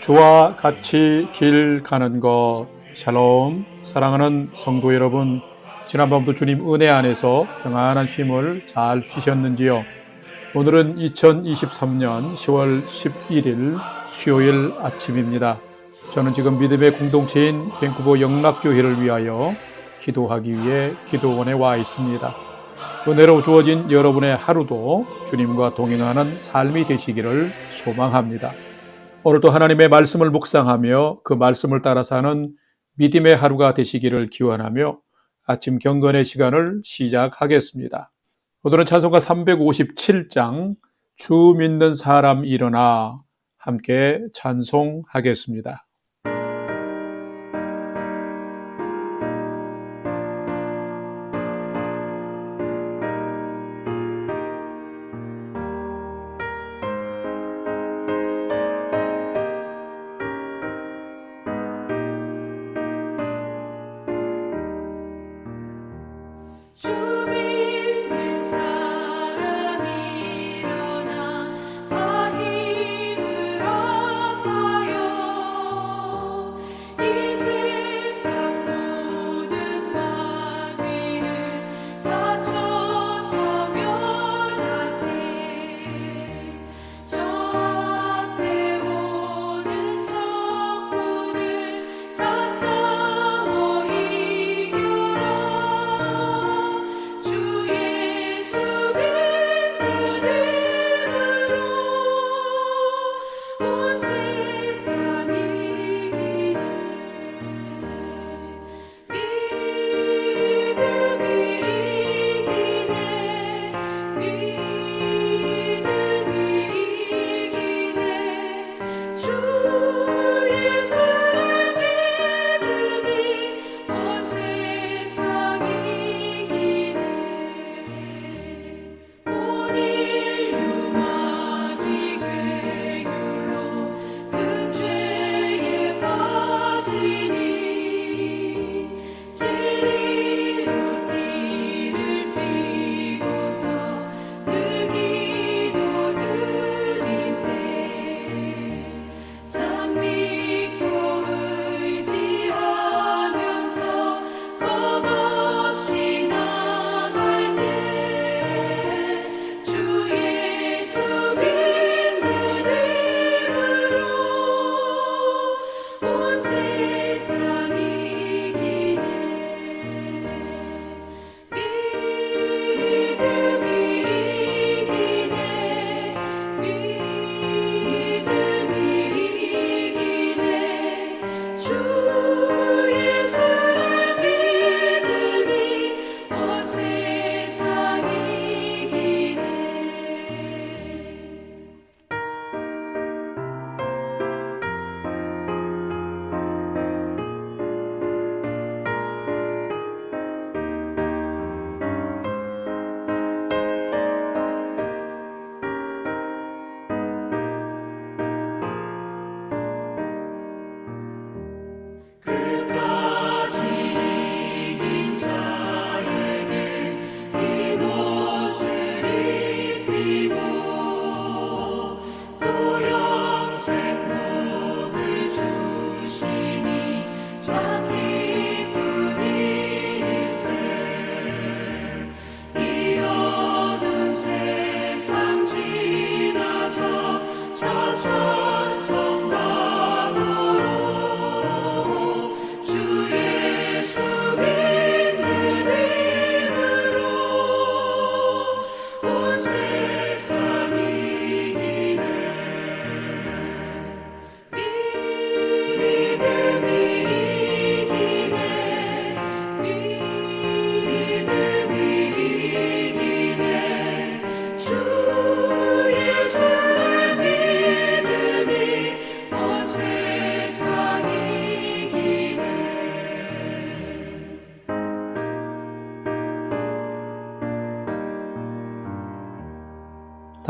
주와 같이 길 가는 것. 샬롬. 사랑하는 성도 여러분, 지난밤도 주님 은혜 안에서 평안한 쉼을 잘 쉬셨는지요? 오늘은 2023년 10월 11일 수요일 아침입니다. 저는 지금 믿음의 공동체인 밴쿠버 영락교회를 위하여 기도하기 위해 기도원에 와 있습니다. 은혜로 주어진 여러분의 하루도 주님과 동행하는 삶이 되시기를 소망합니다. 오늘도 하나님의 말씀을 묵상하며 그 말씀을 따라 사는 믿음의 하루가 되시기를 기원하며 아침 경건의 시간을 시작하겠습니다. 오늘은 찬송가 357장 주 믿는 사람 일어나 함께 찬송하겠습니다.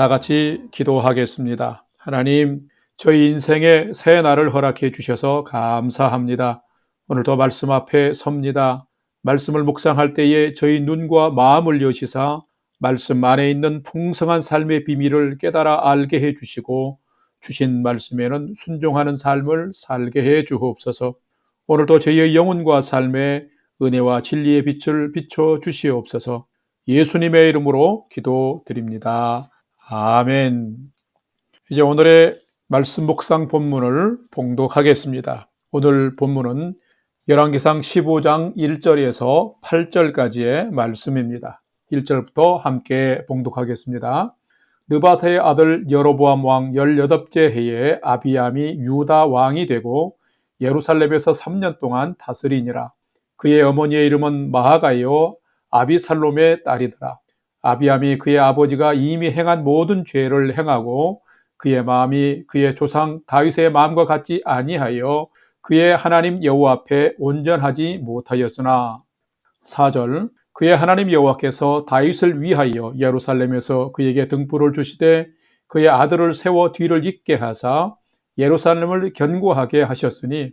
다 같이 기도하겠습니다. 하나님, 저희 인생에 새 날을 허락해 주셔서 감사합니다. 오늘도 말씀 앞에 섭니다. 말씀을 묵상할 때에 저희 눈과 마음을 여시사 말씀 안에 있는 풍성한 삶의 비밀을 깨달아 알게 해주시고 주신 말씀에는 순종하는 삶을 살게 해 주옵소서. 오늘도 저희의 영혼과 삶에 은혜와 진리의 빛을 비춰 주시옵소서. 예수님의 이름으로 기도드립니다. 아멘. 이제 오늘의 말씀 묵상 본문을 봉독하겠습니다. 오늘 본문은 열왕기상 15장 1절에서 8절까지의 말씀입니다. 1절부터 함께 봉독하겠습니다. 느바트의 아들 여로보암 왕 18째 해에 아비암이 유다 왕이 되고 예루살렘에서 3년 동안 다스리니라. 그의 어머니의 이름은 마하가요 아비살롬의 딸이더라. 아비암이 그의 아버지가 이미 행한 모든 죄를 행하고 그의 마음이 그의 조상 다윗의 마음과 같지 아니하여 그의 하나님 여호와 앞에 온전하지 못하였으나 4절 그의 하나님 여호와께서 다윗을 위하여 예루살렘에서 그에게 등불을 주시되 그의 아들을 세워 뒤를 잇게 하사 예루살렘을 견고하게 하셨으니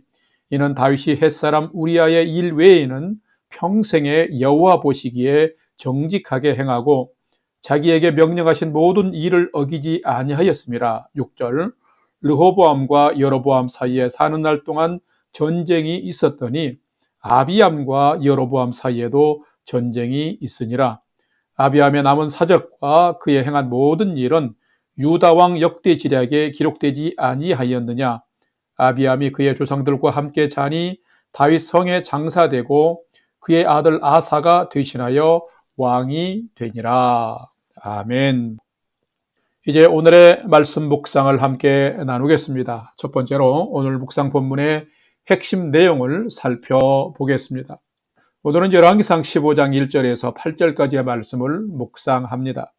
이는 다윗이 햇사람 우리아의 일 외에는 평생에 여호와 보시기에 정직하게 행하고 자기에게 명령하신 모든 일을 어기지 아니하였음이라. 6절 르호보암과 여로보암 사이에 사는 날 동안 전쟁이 있었더니 아비암과 여로보암 사이에도 전쟁이 있으니라. 아비암의 남은 사적과 그의 행한 모든 일은 유다 왕 역대지략에 기록되지 아니하였느냐. 아비암이 그의 조상들과 함께 자니 다윗 성에 장사되고 그의 아들 아사가 대신하여 왕이 되니라. 아멘. 이제 오늘의 말씀 묵상을 함께 나누겠습니다. 첫 번째로 오늘 묵상 본문의 핵심 내용을 살펴보겠습니다. 오늘은 열왕기상 15장 1절에서 8절까지의 말씀을 묵상합니다.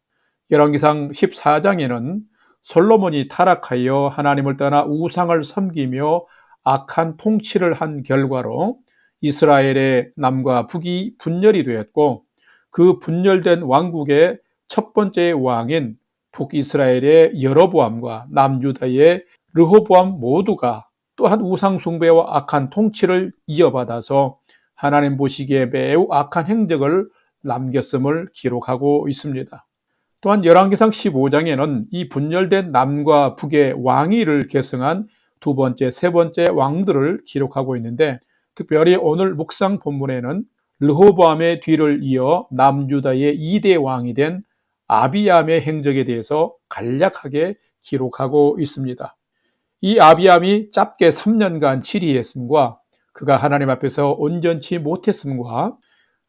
열왕기상 14장에는 솔로몬이 타락하여 하나님을 떠나 우상을 섬기며 악한 통치를 한 결과로 이스라엘의 남과 북이 분열이 되었고 그 분열된 왕국의 첫 번째 왕인 북이스라엘의 여로보암과 남유다의 르호보암 모두가 또한 우상 숭배와 악한 통치를 이어받아서 하나님 보시기에 매우 악한 행적을 남겼음을 기록하고 있습니다. 또한 열왕기상 15장에는 이 분열된 남과 북의 왕위를 계승한 두 번째, 세 번째 왕들을 기록하고 있는데 특별히 오늘 묵상 본문에는 르호보암의 뒤를 이어 남유다의 2대 왕이 된 아비암의 행적에 대해서 간략하게 기록하고 있습니다. 이 아비암이 짧게 3년간 치리했음과 그가 하나님 앞에서 온전치 못했음과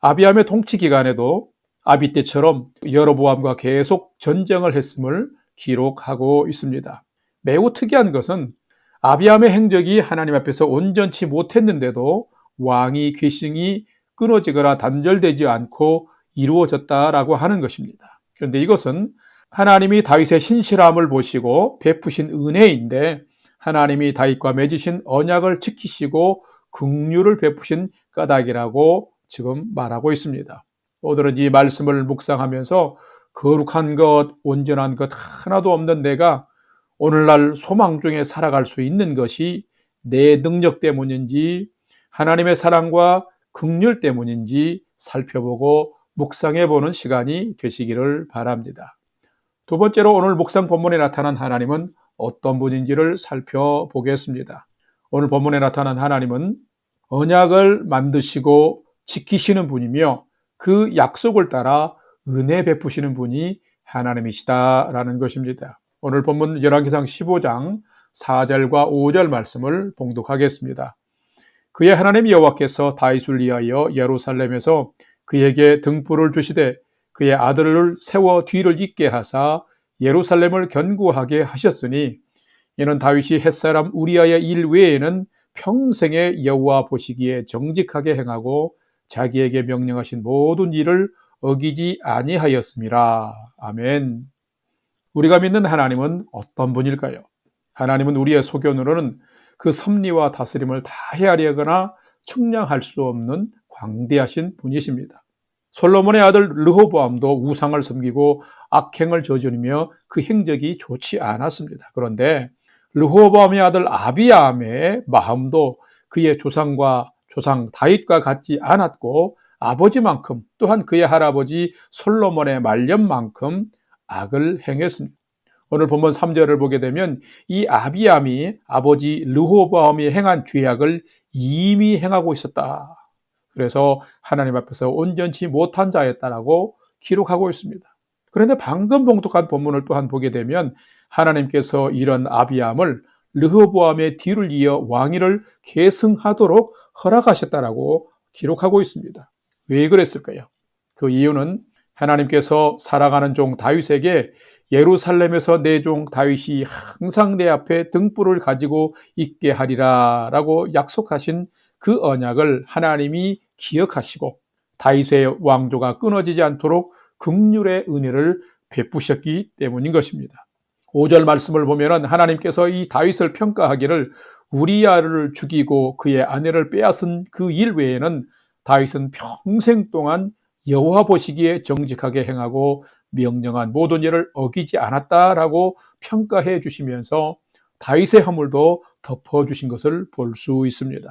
아비암의 통치 기간에도 아비 때처럼 여로보암과 계속 전쟁을 했음을 기록하고 있습니다. 매우 특이한 것은 아비암의 행적이 하나님 앞에서 온전치 못했는데도 왕위 계승이 끊어지거나 단절되지 않고 이루어졌다라고 하는 것입니다. 그런데 이것은 하나님이 다윗의 신실함을 보시고 베푸신 은혜인데 하나님이 다윗과 맺으신 언약을 지키시고 긍휼을 베푸신 까닭이라고 지금 말하고 있습니다. 오늘은 이 말씀을 묵상하면서 거룩한 것, 온전한 것 하나도 없는 내가 오늘날 소망 중에 살아갈 수 있는 것이 내 능력 때문인지 하나님의 사랑과 긍휼 때문인지 살펴보고 묵상해보는 시간이 되시기를 바랍니다. 두 번째로 오늘 묵상 본문에 나타난 하나님은 어떤 분인지를 살펴보겠습니다. 오늘 본문에 나타난 하나님은 언약을 만드시고 지키시는 분이며 그 약속을 따라 은혜 베푸시는 분이 하나님이시다라는 것입니다. 오늘 본문 열왕기상 15장 4절과 5절 말씀을 봉독하겠습니다. 그의 하나님 여호와께서 다윗을 위하여 예루살렘에서 그에게 등불을 주시되 그의 아들을 세워 뒤를 잇게 하사 예루살렘을 견고하게 하셨으니 이는 다윗이 햇사람 우리아의 일 외에는 평생에 여호와 보시기에 정직하게 행하고 자기에게 명령하신 모든 일을 어기지 아니하였음이라. 아멘. 우리가 믿는 하나님은 어떤 분일까요? 하나님은 우리의 소견으로는 그 섭리와 다스림을 다 헤아리거나 측량할 수 없는 광대하신 분이십니다. 솔로몬의 아들 르호보암도 우상을 섬기고 악행을 저지르며 그 행적이 좋지 않았습니다. 그런데 르호보암의 아들 아비암의 마음도 그의 조상과 조상 다윗과 같지 않았고 아버지만큼 또한 그의 할아버지 솔로몬의 말년만큼 악을 행했습니다. 오늘 본문 3절을 보게 되면 이 아비암이 아버지 르호보암이 행한 죄악을 이미 행하고 있었다. 그래서 하나님 앞에서 온전치 못한 자였다라고 기록하고 있습니다. 그런데 방금 봉독한 본문을 또한 보게 되면 하나님께서 이런 아비암을 르호보암의 뒤를 이어 왕위를 계승하도록 허락하셨다라고 기록하고 있습니다. 왜 그랬을까요? 그 이유는 하나님께서 사랑하는 종 다윗에게 예루살렘에서 내 종 다윗이 항상 내 앞에 등불을 가지고 있게 하리라 라고 약속하신 그 언약을 하나님이 기억하시고 다윗의 왕조가 끊어지지 않도록 긍휼의 은혜를 베푸셨기 때문인 것입니다. 5절 말씀을 보면 하나님께서 이 다윗을 평가하기를 우리야를 죽이고 그의 아내를 빼앗은 그 일 외에는 다윗은 평생 동안 여호와 보시기에 정직하게 행하고 명령한 모든 일을 어기지 않았다라고 평가해 주시면서 다윗의 허물도 덮어주신 것을 볼 수 있습니다.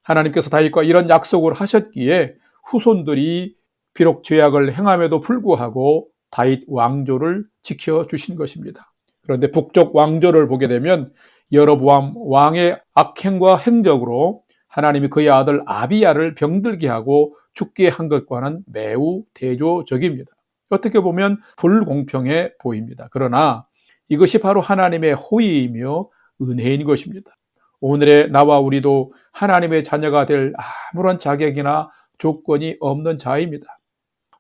하나님께서 다윗과 이런 약속을 하셨기에 후손들이 비록 죄악을 행함에도 불구하고 다윗 왕조를 지켜주신 것입니다. 그런데 북쪽 왕조를 보게 되면 여로보암 왕의 악행과 행적으로 하나님이 그의 아들 아비야를 병들게 하고 죽게 한 것과는 매우 대조적입니다. 어떻게 보면 불공평해 보입니다. 그러나 이것이 바로 하나님의 호의이며 은혜인 것입니다. 오늘의 나와 우리도 하나님의 자녀가 될 아무런 자격이나 조건이 없는 자입니다.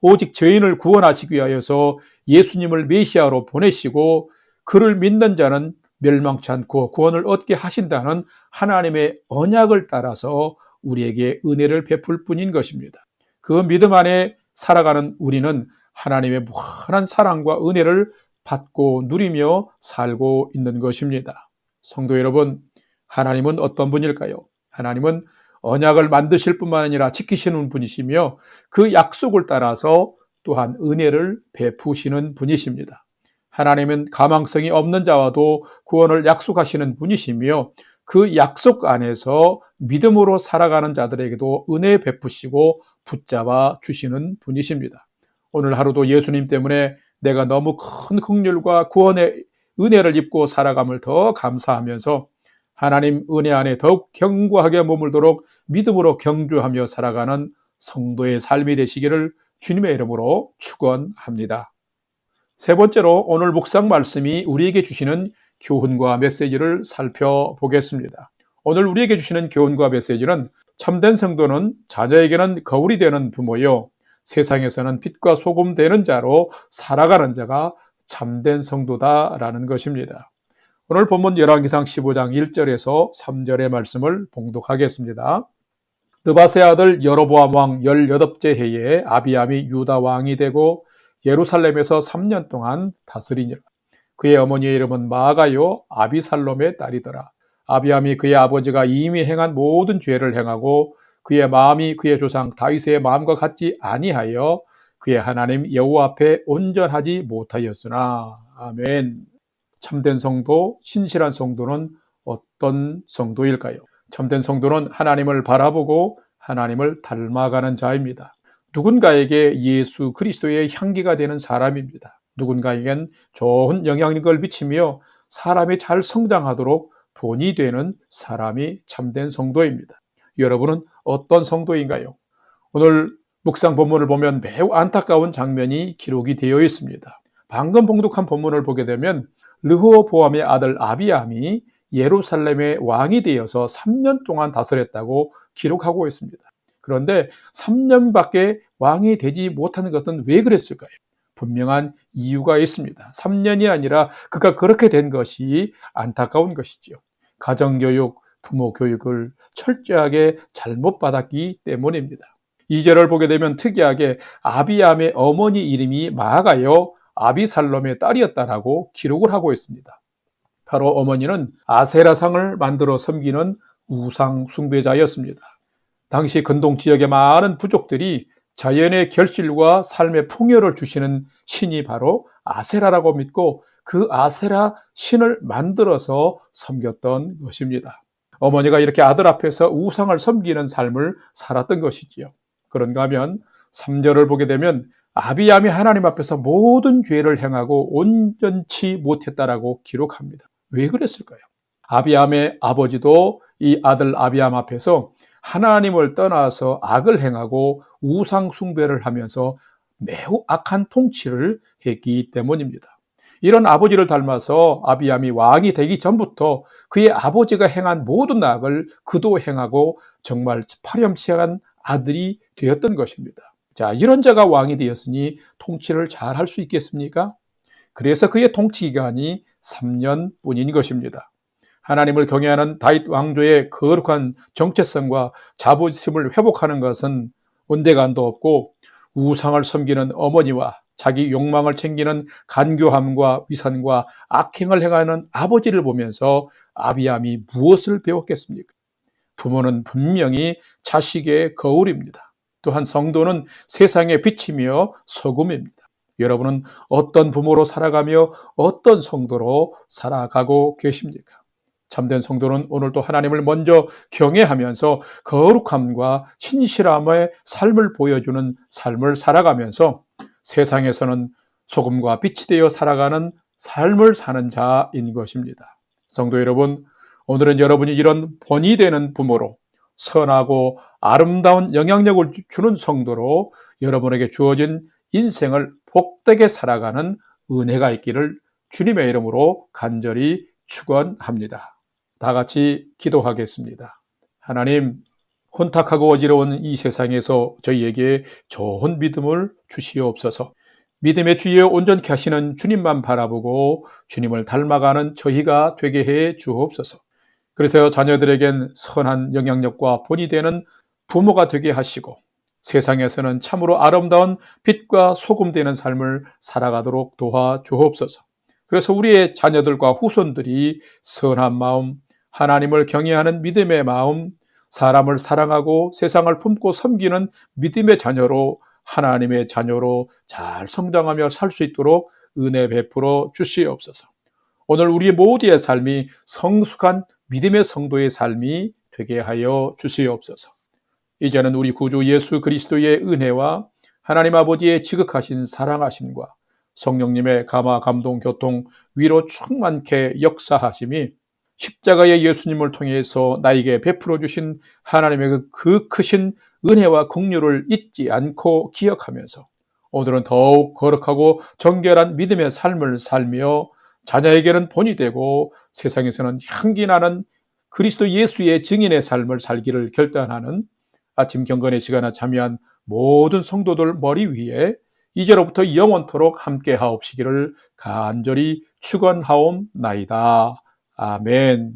오직 죄인을 구원하시기 위하여서 예수님을 메시아로 보내시고 그를 믿는 자는 멸망치 않고 구원을 얻게 하신다는 하나님의 언약을 따라서 우리에게 은혜를 베풀 뿐인 것입니다. 그 믿음 안에 살아가는 우리는 하나님의 무한한 사랑과 은혜를 받고 누리며 살고 있는 것입니다. 성도 여러분, 하나님은 어떤 분일까요? 하나님은 언약을 만드실 뿐만 아니라 지키시는 분이시며 그 약속을 따라서 또한 은혜를 베푸시는 분이십니다. 하나님은 가망성이 없는 자와도 구원을 약속하시는 분이시며 그 약속 안에서 믿음으로 살아가는 자들에게도 은혜 베푸시고 붙잡아 주시는 분이십니다. 오늘 하루도 예수님 때문에 내가 너무 큰 긍휼과 구원의 은혜를 입고 살아감을 더 감사하면서 하나님 은혜 안에 더욱 견고하게 머물도록 믿음으로 경주하며 살아가는 성도의 삶이 되시기를 주님의 이름으로 축원합니다. 세 번째로 오늘 묵상 말씀이 우리에게 주시는 교훈과 메시지를 살펴보겠습니다. 오늘 우리에게 주시는 교훈과 메시지는 참된 성도는 자녀에게는 거울이 되는 부모요, 세상에서는 빛과 소금 되는 자로 살아가는 자가 참된 성도다라는 것입니다. 오늘 본문 열왕기상 15장 1절에서 3절의 말씀을 봉독하겠습니다. 느밧의 아들 여로보암 왕 18째 해에 아비암이 유다 왕이 되고 예루살렘에서 3년 동안 다스리니라. 그의 어머니의 이름은 마아가요 아비살롬의 딸이더라. 아비암이 그의 아버지가 이미 행한 모든 죄를 행하고 그의 마음이 그의 조상 다윗의 마음과 같지 아니하여 그의 하나님 여호와 앞에 온전하지 못하였으나. 아멘. 참된 성도, 신실한 성도는 어떤 성도일까요? 참된 성도는 하나님을 바라보고 하나님을 닮아가는 자입니다. 누군가에게 예수 그리스도의 향기가 되는 사람입니다. 누군가에겐 좋은 영향력을 미치며 사람이 잘 성장하도록 본이 되는 사람이 참된 성도입니다. 여러분은 어떤 성도인가요? 오늘 묵상 본문을 보면 매우 안타까운 장면이 기록이 되어 있습니다. 방금 봉독한 본문을 보게 되면 르호보암의 아들 아비암이 예루살렘의 왕이 되어서 3년 동안 다스렸다고 기록하고 있습니다. 그런데 3년밖에 왕이 되지 못하는 것은 왜 그랬을까요? 분명한 이유가 있습니다. 3년이 아니라 그가 그렇게 된 것이 안타까운 것이죠. 가정교육, 부모 교육을 철저하게 잘못 받았기 때문입니다. 2절을 보게 되면 특이하게 아비암의 어머니 이름이 마아가요 아비살롬의 딸이었다라고 기록을 하고 있습니다. 바로 어머니는 아세라상을 만들어 섬기는 우상 숭배자였습니다. 당시 근동 지역의 많은 부족들이 자연의 결실과 삶의 풍요를 주시는 신이 바로 아세라라고 믿고 그 아세라 신을 만들어서 섬겼던 것입니다. 어머니가 이렇게 아들 앞에서 우상을 섬기는 삶을 살았던 것이지요. 그런가 하면 3절을 보게 되면 아비암이 하나님 앞에서 모든 죄를 행하고 온전치 못했다라고 기록합니다. 왜 그랬을까요? 아비암의 아버지도 이 아들 아비암 앞에서 하나님을 떠나서 악을 행하고 우상 숭배를 하면서 매우 악한 통치를 했기 때문입니다. 이런 아버지를 닮아서 아비암이 왕이 되기 전부터 그의 아버지가 행한 모든 악을 그도 행하고 정말 파렴치한 아들이 되었던 것입니다. 자, 이런 자가 왕이 되었으니 통치를 잘 할 수 있겠습니까? 그래서 그의 통치 기간이 3년뿐인 것입니다. 하나님을 경외하는 다윗 왕조의 거룩한 정체성과 자부심을 회복하는 것은 온데간도 없고, 우상을 섬기는 어머니와 자기 욕망을 챙기는 간교함과 위선과 악행을 행하는 아버지를 보면서 아비암이 무엇을 배웠겠습니까? 부모는 분명히 자식의 거울입니다. 또한 성도는 세상의 빛이며 소금입니다. 여러분은 어떤 부모로 살아가며 어떤 성도로 살아가고 계십니까? 참된 성도는 오늘도 하나님을 먼저 경외하면서 거룩함과 신실함의 삶을 보여주는 삶을 살아가면서 세상에서는 소금과 빛이 되어 살아가는 삶을 사는 자인 것입니다. 성도 여러분, 오늘은 여러분이 이런 본이 되는 부모로 선하고 아름다운 영향력을 주는 성도로 여러분에게 주어진 인생을 복되게 살아가는 은혜가 있기를 주님의 이름으로 간절히 축원합니다. 다 같이 기도하겠습니다. 하나님, 혼탁하고 어지러운 이 세상에서 저희에게 좋은 믿음을 주시옵소서. 믿음의 주에 온전케 하시는 주님만 바라보고 주님을 닮아가는 저희가 되게 해 주옵소서. 그래서 자녀들에겐 선한 영향력과 본이 되는 부모가 되게 하시고, 세상에서는 참으로 아름다운 빛과 소금 되는 삶을 살아가도록 도와 주옵소서. 그래서 우리의 자녀들과 후손들이 선한 마음, 하나님을 경외하는 믿음의 마음, 사람을 사랑하고 세상을 품고 섬기는 믿음의 자녀로, 하나님의 자녀로 잘 성장하며 살 수 있도록 은혜 베풀어 주시옵소서. 오늘 우리 모두의 삶이 성숙한 믿음의 성도의 삶이 되게 하여 주시옵소서. 이제는 우리 구주 예수 그리스도의 은혜와 하나님 아버지의 지극하신 사랑하심과 성령님의 감화, 감동, 교통, 위로 충만케 역사하심이 십자가의 예수님을 통해서 나에게 베풀어 주신 하나님의 그 크신 은혜와 긍휼을 잊지 않고 기억하면서 오늘은 더욱 거룩하고 정결한 믿음의 삶을 살며 자녀에게는 본이 되고 세상에서는 향기 나는 그리스도 예수의 증인의 삶을 살기를 결단하는 아침 경건의 시간에 참여한 모든 성도들 머리 위에 이제로부터 영원토록 함께 하옵시기를 간절히 축원하옵나이다. 아멘.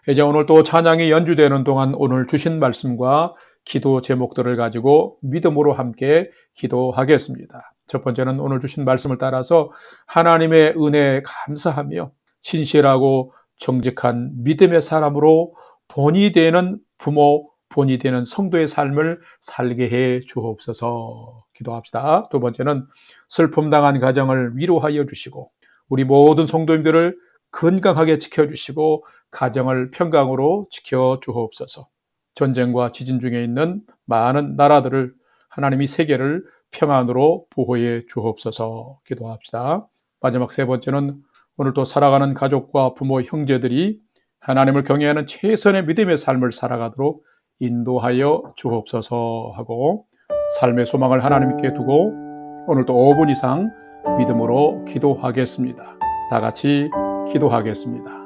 이제 오늘 또 찬양이 연주되는 동안 오늘 주신 말씀과 기도 제목들을 가지고 믿음으로 함께 기도하겠습니다. 첫 번째는 오늘 주신 말씀을 따라서 하나님의 은혜에 감사하며 신실하고 정직한 믿음의 사람으로 본이 되는 부모, 본이 되는 성도의 삶을 살게 해 주옵소서. 기도합시다. 두 번째는 슬픔 당한 가정을 위로하여 주시고 우리 모든 성도님들을 건강하게 지켜주시고 가정을 평강으로 지켜 주옵소서. 전쟁과 지진 중에 있는 많은 나라들을 하나님이 세계를 평안으로 보호해 주옵소서. 기도합시다. 마지막 세 번째는 오늘도 살아가는 가족과 부모, 형제들이 하나님을 경외하는 최선의 믿음의 삶을 살아가도록 인도하여 주옵소서 하고 삶의 소망을 하나님께 두고 오늘도 5분 이상 믿음으로 기도하겠습니다. 다 같이 기도하겠습니다.